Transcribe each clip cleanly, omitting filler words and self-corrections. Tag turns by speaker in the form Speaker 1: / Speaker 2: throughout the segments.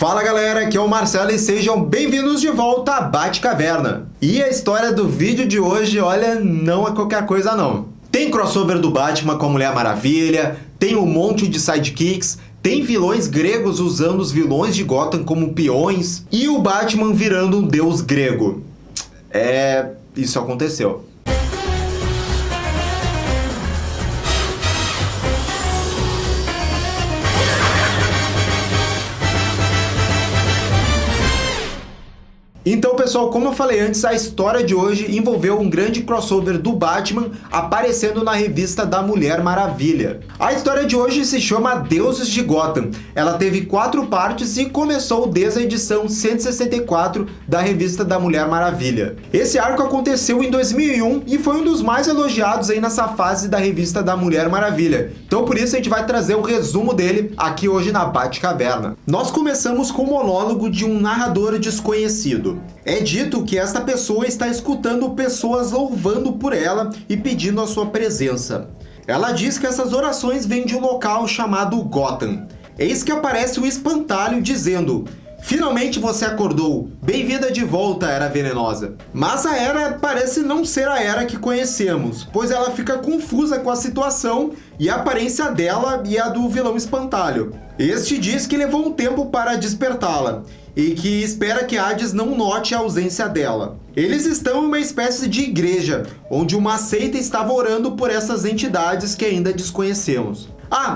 Speaker 1: Fala galera, aqui é o Marcelo e sejam bem-vindos de volta a Batcaverna. E a história do vídeo de hoje, olha, não é qualquer coisa não. Tem crossover do Batman com a Mulher Maravilha, tem um monte de sidekicks, tem vilões gregos usando os vilões de Gotham como peões e o Batman virando um deus grego. Isso aconteceu. Então, pessoal, como eu falei antes, a história de hoje envolveu um grande crossover do Batman aparecendo na revista da Mulher Maravilha. A história de hoje se chama Deuses de Gotham. Ela teve 4 partes e começou desde a edição 164 da revista da Mulher Maravilha. Esse arco aconteceu em 2001 e foi um dos mais elogiados aí nessa fase da revista da Mulher Maravilha. Então, por isso, a gente vai trazer o resumo dele aqui hoje na Batcaverna. Nós começamos com o monólogo de um narrador desconhecido. É dito que esta pessoa está escutando pessoas louvando por ela e pedindo a sua presença. Ela diz que essas orações vêm de um local chamado Gotham. Eis que aparece o espantalho dizendo: "Finalmente você acordou. Bem-vinda de volta, Era Venenosa." Mas a Era parece não ser a Era que conhecemos, pois ela fica confusa com a situação e a aparência dela e a do vilão espantalho. Este diz que levou um tempo para despertá-la e que espera que Hades não note a ausência dela. Eles estão em uma espécie de igreja, onde uma seita estava orando por essas entidades que ainda desconhecemos.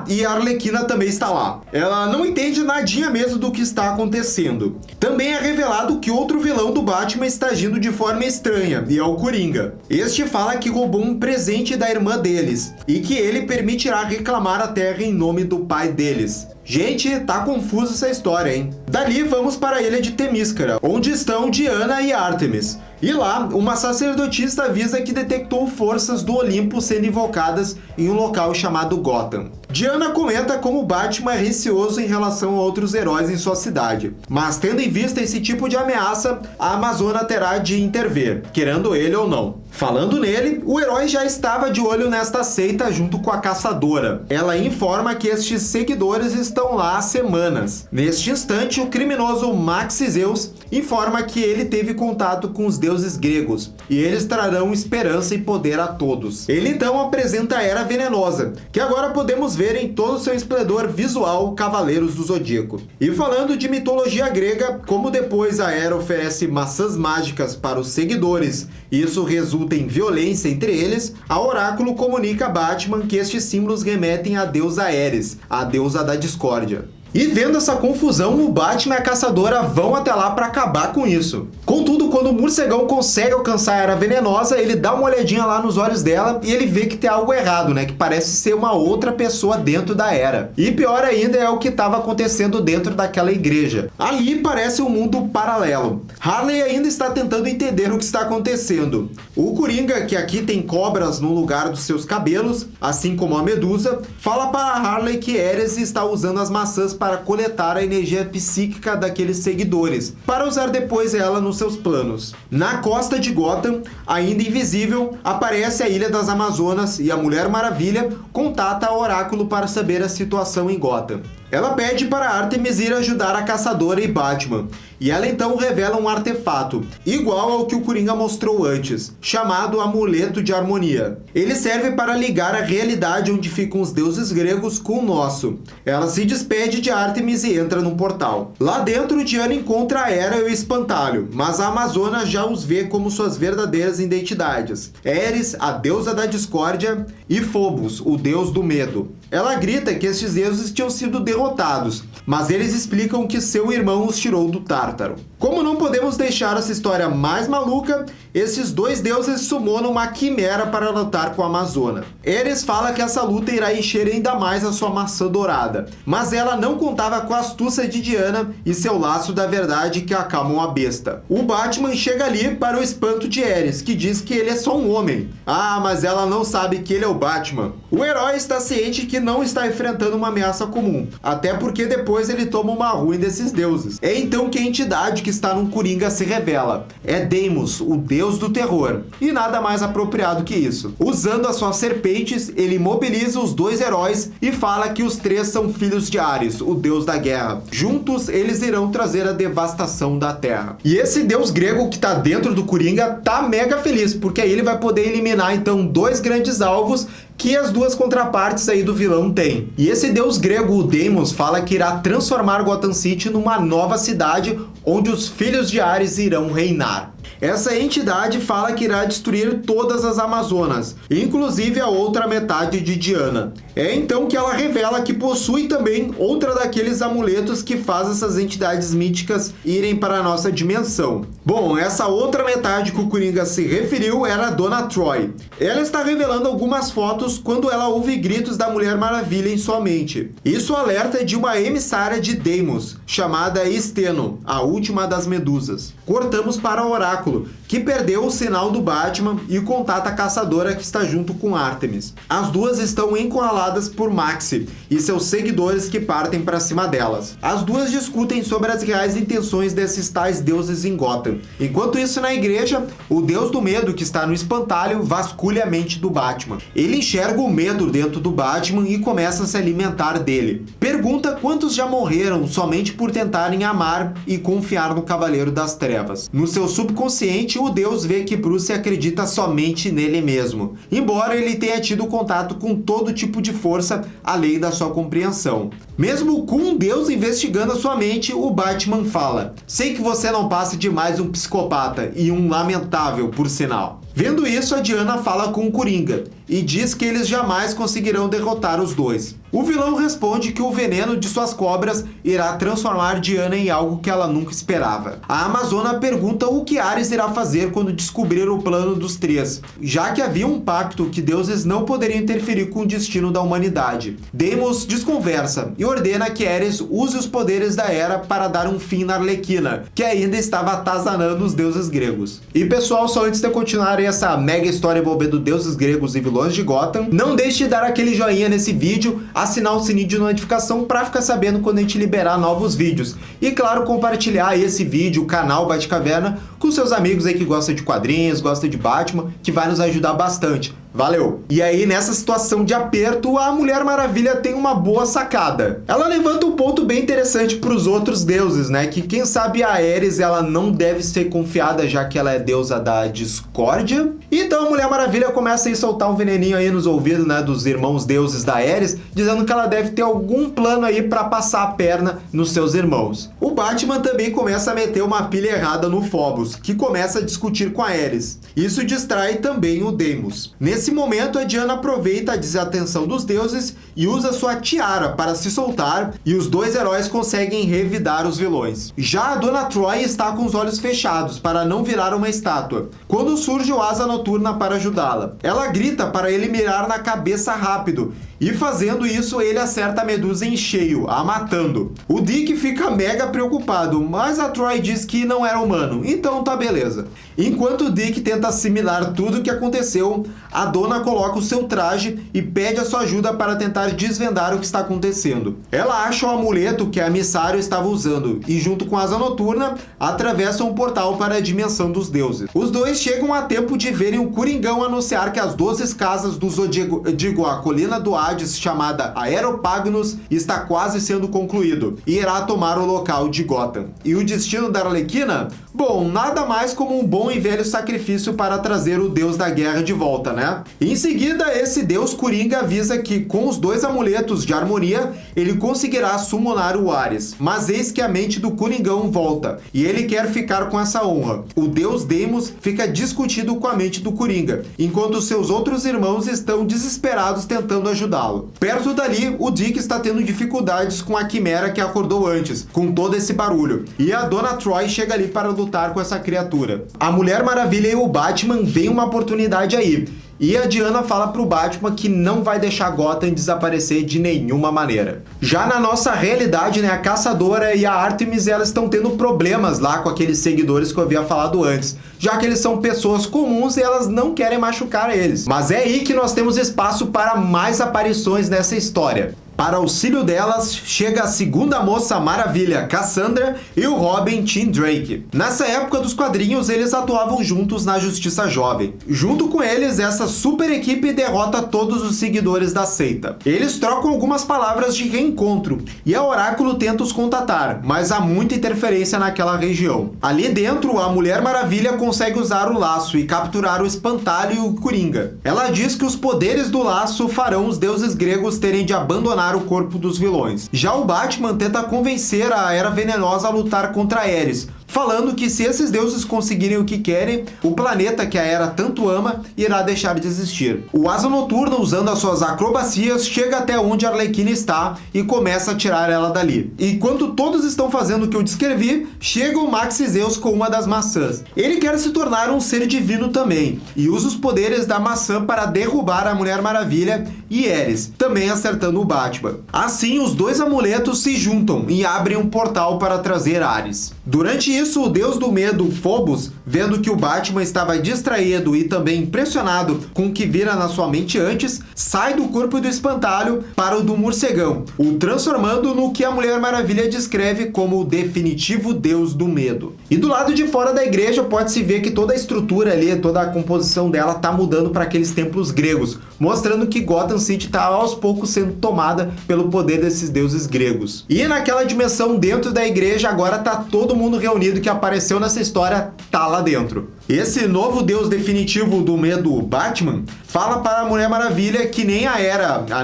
Speaker 1: E a Arlequina também está lá. Ela não entende nadinha mesmo do que está acontecendo. Também é revelado que outro vilão do Batman está agindo de forma estranha, e é o Coringa. Este fala que roubou um presente da irmã deles, e que ele permitirá reclamar a terra em nome do pai deles. Gente, tá confusa essa história, hein? Dali vamos para a ilha de Temíscara, onde estão Diana e Artemis. E lá, uma sacerdotisa avisa que detectou forças do Olimpo sendo invocadas em um local chamado Gotham. Diana comenta como Batman é receoso em relação a outros heróis em sua cidade, mas tendo em vista esse tipo de ameaça, a Amazona terá de intervir, querendo ele ou não. Falando nele, o herói já estava de olho nesta seita junto com a Caçadora. Ela informa que estes seguidores estão lá há semanas. Neste instante, o criminoso Max Zeus informa que ele teve contato com os deuses gregos, e eles trarão esperança e poder a todos. Ele então apresenta a Era Venenosa, que agora podemos ver em todo o seu esplendor visual Cavaleiros do Zodíaco. E falando de mitologia grega, como depois a Era oferece maçãs mágicas para os seguidores, e isso resulta em violência entre eles, a Oráculo comunica a Batman que estes símbolos remetem à deusa Ares, a deusa da discórdia. E vendo essa confusão, o Batman e a Caçadora vão até lá para acabar com isso. Contudo, quando o morcegão consegue alcançar a Era Venenosa, ele dá uma olhadinha lá nos olhos dela e ele vê que tem algo errado, né? Que parece ser uma outra pessoa dentro da Era. E pior ainda é o que estava acontecendo dentro daquela igreja. Ali parece um mundo paralelo. Harley ainda está tentando entender o que está acontecendo. O Coringa, que aqui tem cobras no lugar dos seus cabelos, assim como a Medusa, fala para Harley que Ares está usando as maçãs para coletar a energia psíquica daqueles seguidores, para usar depois ela nos seus planos. Na costa de Gotham, ainda invisível, aparece a Ilha das Amazonas e a Mulher Maravilha contata a Oráculo para saber a situação em Gotham. Ela pede para Artemis ir ajudar a Caçadora e Batman, e ela então revela um artefato, igual ao que o Coringa mostrou antes, chamado Amuleto de Harmonia. Ele serve para ligar a realidade onde ficam os deuses gregos com o nosso. Ela se despede de Artemis e entra num portal. Lá dentro, Diana encontra a Era e o Espantalho, mas a Amazona já os vê como suas verdadeiras identidades: Ares, a deusa da discórdia, e Phobos, o deus do medo. Ela grita que estes deuses tinham sido derrotados, mas eles explicam que seu irmão os tirou do Tártaro. Como não podemos deixar essa história mais maluca, esses dois deuses summonam uma quimera para lutar com a Amazona. Ares fala que essa luta irá encher ainda mais a sua maçã dourada, mas ela não contava com a astúcia de Diana e seu laço da verdade que acalmam a besta. O Batman chega ali para o espanto de Ares, que diz que ele é só um homem. Mas ela não sabe que ele é o Batman. O herói está ciente que não está enfrentando uma ameaça comum, até porque depois depois ele toma uma ruim desses deuses. É então que a entidade que está no Coringa se revela. É Deimos, o deus do terror. E nada mais apropriado que isso. Usando as suas serpentes, ele mobiliza os dois heróis e fala que os três são filhos de Ares, o deus da guerra. Juntos, eles irão trazer a devastação da Terra. E esse deus grego que tá dentro do Coringa tá mega feliz, porque aí ele vai poder eliminar então dois grandes alvos que as duas contrapartes aí do vilão têm. E esse deus grego, o Deimos, fala que irá transformar Gotham City numa nova cidade onde os filhos de Ares irão reinar. Essa entidade fala que irá destruir todas as Amazonas, inclusive a outra metade de Diana. É então que ela revela que possui também outra daqueles amuletos que faz essas entidades míticas irem para a nossa dimensão. Bom, essa outra metade que o Coringa se referiu era a Donna Troy. Ela está revelando algumas fotos quando ela ouve gritos da Mulher Maravilha em sua mente. Isso alerta de uma emissária de Deimos, chamada Steno, a última das medusas. Cortamos para o Oráculo, que perdeu o sinal do Batman e contata a caçadora que está junto com Artemis. As duas estão encurraladas por Maxi e seus seguidores que partem para cima delas. As duas discutem sobre as reais intenções desses tais deuses em Gotham. Enquanto isso, na igreja, o deus do medo que está no espantalho vasculha a mente do Batman. Ele enxerga o medo dentro do Batman e começa a se alimentar dele. Pergunta quantos já morreram somente por tentarem amar e confiar no Cavaleiro das Trevas. No seu subconsciente, o deus vê que Bruce acredita somente nele mesmo, embora ele tenha tido contato com todo tipo de força além da sua compreensão. Mesmo com um deus investigando a sua mente, o Batman fala: sei que você não passa de mais um psicopata e um lamentável, por sinal. Vendo isso, a Diana fala com o Coringa e diz que eles jamais conseguirão derrotar os dois. O vilão responde que o veneno de suas cobras irá transformar Diana em algo que ela nunca esperava. A Amazona pergunta o que Ares irá fazer quando descobrir o plano dos três, já que havia um pacto que deuses não poderiam interferir com o destino da humanidade. Deimos desconversa e ordena que Ares use os poderes da Era para dar um fim na Arlequina, que ainda estava atazanando os deuses gregos. E pessoal, só antes de eu continuar essa mega história envolvendo deuses gregos e vilões de Gotham, não deixe de dar aquele joinha nesse vídeo, assinar o sininho de notificação para ficar sabendo quando a gente liberar novos vídeos. E claro, compartilhar esse vídeo, o canal Batcaverna, com seus amigos aí que gostam de quadrinhos, gostam de Batman, que vai nos ajudar bastante. Valeu! E aí, nessa situação de aperto, a Mulher Maravilha tem uma boa sacada. Ela levanta um ponto bem interessante para os outros deuses, né? Que quem sabe a Ares, ela não deve ser confiada, já que ela é deusa da discórdia. Então a Mulher Maravilha começa a soltar um veneninho aí nos ouvidos, né, dos irmãos deuses da Ares, dizendo que ela deve ter algum plano aí para passar a perna nos seus irmãos. O Batman também começa a meter uma pilha errada no Phobos, que começa a discutir com a Ares. Isso distrai também o Deimos. Nesse momento, a Diana aproveita a desatenção dos deuses e usa sua tiara para se soltar, e os dois heróis conseguem revidar os vilões. Já a Donna Troy está com os olhos fechados para não virar uma estátua, quando surge o Asa Noturna para ajudá-la. Ela grita para ele mirar na cabeça rápido, e fazendo isso, ele acerta a Medusa em cheio, a matando. O Dick fica mega preocupado, mas a Troy diz que não era humano, então tá beleza. Enquanto o Dick tenta assimilar tudo o que aconteceu, a Donna coloca o seu traje e pede a sua ajuda para tentar desvendar o que está acontecendo. Ela acha o amuleto que a emissário estava usando e, junto com a Asa Noturna, atravessam um portal para a dimensão dos deuses. Os dois chegam a tempo de verem o Coringão anunciar que as 12 casas do Zodíaco, a colina do Hades, chamada Aeropagnus, está quase sendo concluído e irá tomar o local de Gotham. E o destino da Arlequina? Bom, nada mais como um bom e velho sacrifício para trazer o deus da guerra de volta, né? Em seguida, esse deus Coringa avisa que com os dois amuletos de harmonia, ele conseguirá summonar o Ares. Mas eis que a mente do Coringão volta, e ele quer ficar com essa honra. O deus Deimos fica discutindo com a mente do Coringa, enquanto seus outros irmãos estão desesperados tentando ajudá-lo. Perto dali, o Dick está tendo dificuldades com a Quimera que acordou antes, com todo esse barulho, e a Donna Troy chega ali para lutar com essa criatura. A Mulher Maravilha e o Batman veem uma oportunidade aí, e a Diana fala pro Batman que não vai deixar Gotham desaparecer de nenhuma maneira. Já na nossa realidade, né, a Caçadora e a Artemis, elas estão tendo problemas lá com aqueles seguidores que eu havia falado antes, já que eles são pessoas comuns e elas não querem machucar eles. Mas é aí que nós temos espaço para mais aparições nessa história. Para auxílio delas, chega a segunda Moça Maravilha, Cassandra, e o Robin, Tim Drake. Nessa época dos quadrinhos, eles atuavam juntos na Justiça Jovem. Junto com eles, essa super equipe derrota todos os seguidores da seita. Eles trocam algumas palavras de reencontro, e a Oráculo tenta os contatar, mas há muita interferência naquela região. Ali dentro, a Mulher Maravilha consegue usar o laço e capturar o Espantalho e o Coringa. Ela diz que os poderes do laço farão os deuses gregos terem de abandonar o corpo dos vilões. Já o Batman tenta convencer a Era Venenosa a lutar contra Ares, falando que se esses deuses conseguirem o que querem, o planeta que a Era tanto ama irá deixar de existir. O Asa Noturna, usando as suas acrobacias, chega até onde a Arlequina está e começa a tirar ela dali. Enquanto todos estão fazendo o que eu descrevi, chega o Max Zeus com uma das maçãs. Ele quer se tornar um ser divino também, e usa os poderes da maçã para derrubar a Mulher Maravilha e Ares, também acertando o Batman. Assim, os dois amuletos se juntam e abrem um portal para trazer Ares. Durante isso, o deus do medo, Phobos, vendo que o Batman estava distraído e também impressionado com o que vira na sua mente antes, sai do corpo do Espantalho para o do Morcegão, o transformando no que a Mulher Maravilha descreve como o definitivo deus do medo. E do lado de fora da igreja pode-se ver que toda a estrutura ali, toda a composição dela está mudando para aqueles templos gregos, mostrando que Gotham City está aos poucos sendo tomada pelo poder desses deuses gregos. E naquela dimensão dentro da igreja agora está todo mundo reunido que apareceu nessa história, tá lá dentro. Esse novo deus definitivo do medo, Batman, fala para a Mulher Maravilha que nem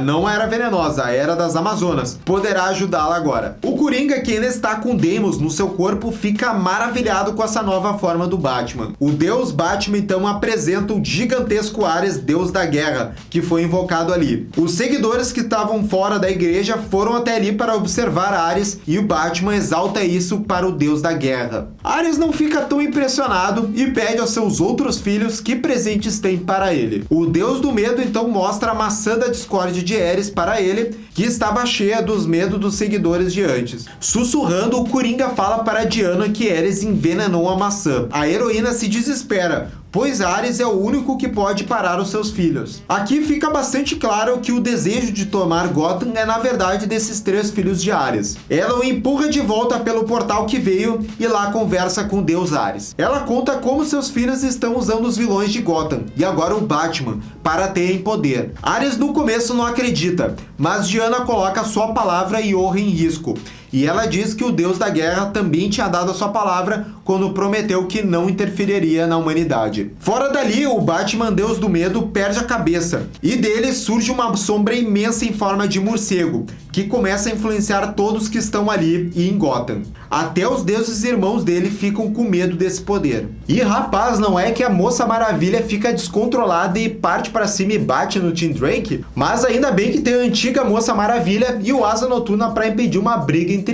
Speaker 1: não a Era Venenosa, a Era das Amazonas, poderá ajudá-la agora. O Coringa, que ainda está com Deimos no seu corpo, fica maravilhado com essa nova forma do Batman. O deus Batman então apresenta o gigantesco Ares, deus da guerra, que foi invocado ali. Os seguidores que estavam fora da igreja foram até ali para observar Ares e o Batman exalta isso para o deus da guerra. Ares não fica tão impressionado e pede aos seus outros filhos que presentes tem para ele. O deus do medo então mostra a maçã da discórdia de Ares para ele, que estava cheia dos medos dos seguidores de antes. Sussurrando, o Coringa fala para Diana que Ares envenenou a maçã. A heroína se desespera, pois Ares é o único que pode parar os seus filhos. Aqui fica bastante claro que o desejo de tomar Gotham é na verdade desses 3 filhos de Ares. Ela o empurra de volta pelo portal que veio e lá conversa com o deus Ares. Ela conta como seus filhos estão usando os vilões de Gotham e agora o Batman para terem poder. Ares no começo não acredita, mas Diana coloca sua palavra e honra em risco. E ela diz que o deus da guerra também tinha dado a sua palavra quando prometeu que não interferiria na humanidade. Fora dali, o Batman, deus do medo, perde a cabeça. E dele surge uma sombra imensa em forma de morcego, que começa a influenciar todos que estão ali e em Gotham. Até os deuses irmãos dele ficam com medo desse poder. E rapaz, não é que a Moça Maravilha fica descontrolada e parte para cima e bate no Tim Drake? Mas ainda bem que tem a antiga Moça Maravilha e o Asa Noturna para impedir uma briga entre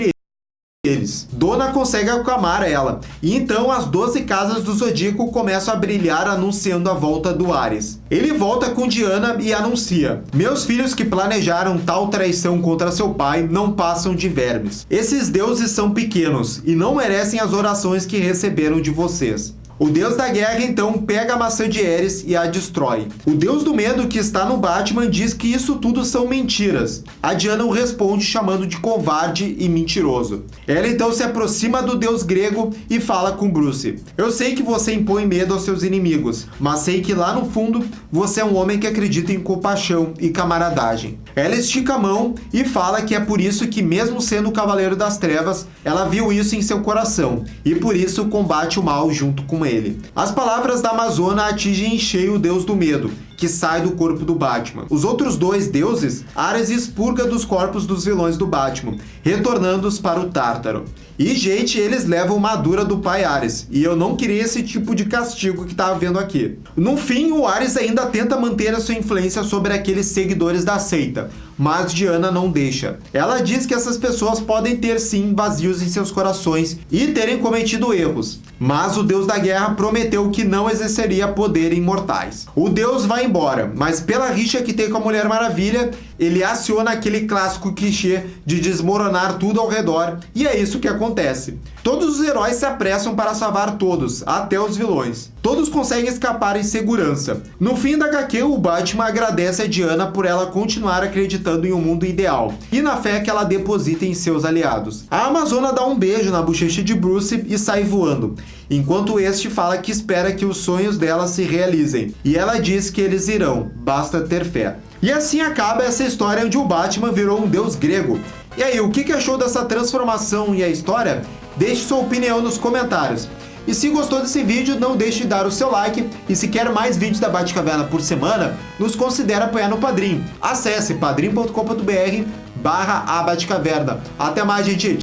Speaker 1: eles. Donna consegue acalmar ela, e então as 12 casas do Zodíaco começam a brilhar anunciando a volta do Ares. Ele volta com Diana e anuncia: meus filhos que planejaram tal traição contra seu pai não passam de vermes. Esses deuses são pequenos e não merecem as orações que receberam de vocês. O deus da guerra então pega a maçã de Ares e a destrói. O deus do medo que está no Batman diz que isso tudo são mentiras. A Diana o responde chamando de covarde e mentiroso. Ela então se aproxima do deus grego e fala com Bruce: eu sei que você impõe medo aos seus inimigos, mas sei que lá no fundo você é um homem que acredita em compaixão e camaradagem. Ela estica a mão e fala que é por isso que, mesmo sendo o Cavaleiro das Trevas, ela viu isso em seu coração e por isso combate o mal junto com ele. As palavras da Amazona atingem em cheio o deus do medo, que sai do corpo do Batman. Os outros 2 deuses, Ares expurga dos corpos dos vilões do Batman, retornando-os para o Tártaro. E, gente, eles levam uma dura do pai Ares, e eu não queria esse tipo de castigo que tá vendo aqui. No fim, o Ares ainda tenta manter a sua influência sobre aqueles seguidores da seita, mas Diana não deixa. Ela diz que essas pessoas podem ter sim vazios em seus corações e terem cometido erros, mas o deus da guerra prometeu que não exerceria poder em mortais. O deus vai embora, mas pela rixa que tem com a Mulher Maravilha, ele aciona aquele clássico clichê de desmoronar tudo ao redor, e é isso que acontece. Todos os heróis se apressam para salvar todos, até os vilões. Todos conseguem escapar em segurança. No fim da HQ, o Batman agradece a Diana por ela continuar acreditando em um mundo ideal, e na fé que ela deposita em seus aliados. A Amazona dá um beijo na bochecha de Bruce e sai voando, enquanto este fala que espera que os sonhos dela se realizem, e ela diz que eles irão, basta ter fé. E assim acaba essa história onde o Batman virou um deus grego. E aí, o que achou dessa transformação e a história? Deixe sua opinião nos comentários. E se gostou desse vídeo, não deixe de dar o seu like, e se quer mais vídeos da Batcaverna por semana, nos considere apoiar no Padrim. Acesse padrim.com.br/abatcaverna. Até mais, gente!